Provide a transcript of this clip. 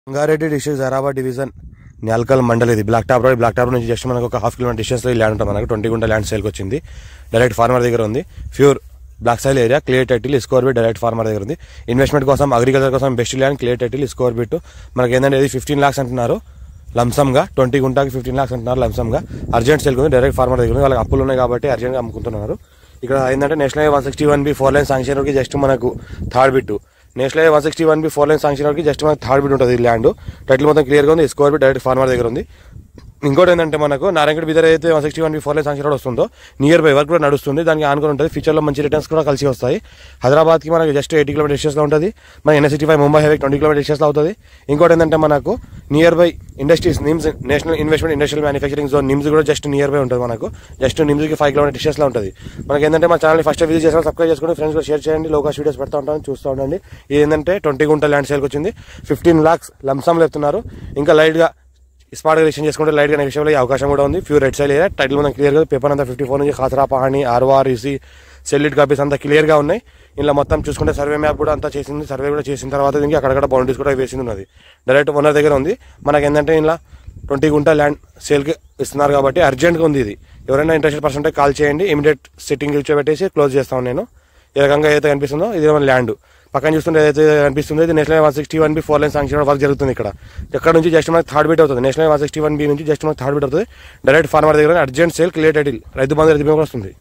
Rangareddy district Zaheerabad division Nyalkal mandal. ఇది black top road నుంచి just మనకు ఒక హాఫ్ కిలోమీటర్ డిస్టెన్స్ లో ల్యాండ్ ఉంటుంది. మనకు 20 గుంట ల్యాండ్ సేల్కి వచ్చింది. డైరెక్ట్ ఫార్మర్ దగ్గర ఉంది. Pure black soil area, clear title, స్కోర్ బిట్ డైరెక్ట్ ఫార్మర్ దగ్గర ఉంది. ఇన్వెస్ట్మెంట్ కోసం, అగ్రికల్చర్ కోసం బెస్ట్ ల్యాండ్, క్లియర్ టైటిల్, స్కోర్ బిట్. మనకి ఏంటంటే ఇది 15 lakhs అంటున్నారు లంసమ్గా. 20 గుంటాకి 15 lakhs అంటున్నారు లంసమ్గా. అర్జెంట్ సేల్కి ఉంది. డైరెక్ట్ ఫార్మర్ దగ్గర ఉంది. వాళ్ళకి అప్పులు ఉన్నాయి కాబట్టి అర్జెంట్గా అమ్ముకుంటున్నారు. ఇక్కడ ఏంటంటే national highway 161B 4 line sanction రోడ్కి జస్ట్ మనకు third bit. National highway 161B 4 line sanction రోడ్కి జస్ట్ మనకు థర్డ్ బిట్ ఉంటుంది. ల్యాండ్ టైటిల్ మొత్తం క్లియర్గా ఉంది. స్కోర్ బిట్ డైరెక్ట్ ఫార్మర్ దగ్గర ఉంది. ఇంకోటి ఏంటంటే మనకు నారాయణగఢ్ బీదర్ అయితే 161B 4 లైన్ శాంక్షన్ రోడ్ వస్తుందో నియర్ బై వర్క్ కూడా నడుస్తుంది. దానికి ఆనుకొని ఉంటుంది. ఫ్యూచర్లో మంచి రిటర్న్స్ కూడా కలిసి వస్తాయి. హైదరాబాద్కి మనకి జస్ట్ 80 కిలోమీటర్ డిస్టెన్స్లో ఉంటుంది. మన NH65 ముంబై హైవే 20 కిలోమీటర్ డిస్టెన్స్లో అవుతుంది. ఇంకోటి ఏంటంటే మనకు near by industries NIMS, national investment industrial manufacturing zone NIMS కూడా జస్ట్ నియర్ బై ఉంటుంది. మనకు జస్ట్ నిమ్స్కి 5 కిలోమీటర్ డిస్టెన్స్లో ఉంటుంది. మనకి ఏంటంటే మా ఛానల్ని ఫస్ట్ విజిట్ చేసిన సబ్స్క్రైబ్ చేసుకుని ఫ్రెండ్స్ కూడా షేర్ చేయండి. లోకల్ వీడియోస్ పెడతా ఉంటాను, చూస్తూ ఉండండి. ఇది ఏంటంటే 20 గుంట ల్యాండ్ సేల్కి వచ్చింది. 15 lakhs లంసమ్ చెప్తున్నారు. ఇంకా లైట్గా స్పాట్ రిజిస్ట్రేషన్ చేసుకుంటే లైట్గా నెగోషియబుల్ అయ్యే అవకాశం కూడా ఉంది. Pure red సైల్ area. టైటిల్ మనం క్లియర్గా పేపర్ అంతా 54 నుంచి ఖాసరా పహాణి, ROREC, సెల్లిట్ కాపీస్ అంతా క్లియర్గా ఉన్నాయి. ఇలా మొత్తం చూసుకుంటే సర్వే మ్యాప్ కూడా అంతా చేసింది. సర్వే కూడా చేసిన తర్వాత దీనికి అక్కడక్కడ బౌండరీస్ కూడా వేసింది ఉన్నది. డైరెక్ట్ ఓనర్ దగ్గర ఉంది. మనకి ఏంటంటే ఇలా 20 గుంట ల్యాండ్ సేల్కి ఇస్తున్నారు కాబట్టి అర్జెంట్గా ఉంది. ఇది ఎవరైనా ఇంట్రెస్టెడ్ పర్సన్ ఉంటే కాల్ చేయండి. ఇమీడియట్ సెట్టింగ్ కూర్చోబెట్టేసి క్లోజ్ చేస్తాను నేను. ఈ రకంగా ఏదైతే కనిపిస్తుందో ఇది మన ల్యాండ్. పక్కన చూస్తుంటే ఏదైతే కనిపిస్తుందో ఇది national 161B 4 line sanction work జరుగుతుంది. ఇక్కడ నుంచి జస్ట్ మనకి థర్డ్ బిట్ అవుతుంది. నేషనల్ 161B నుంచి జస్ట్ మనకి థర్డ్ బిట్ అవుతుంది. డైరెక్ట్ ఫార్మర్ దగ్గర urgent sale, clear title, Rythu Bandhu కూడా వస్తుంది.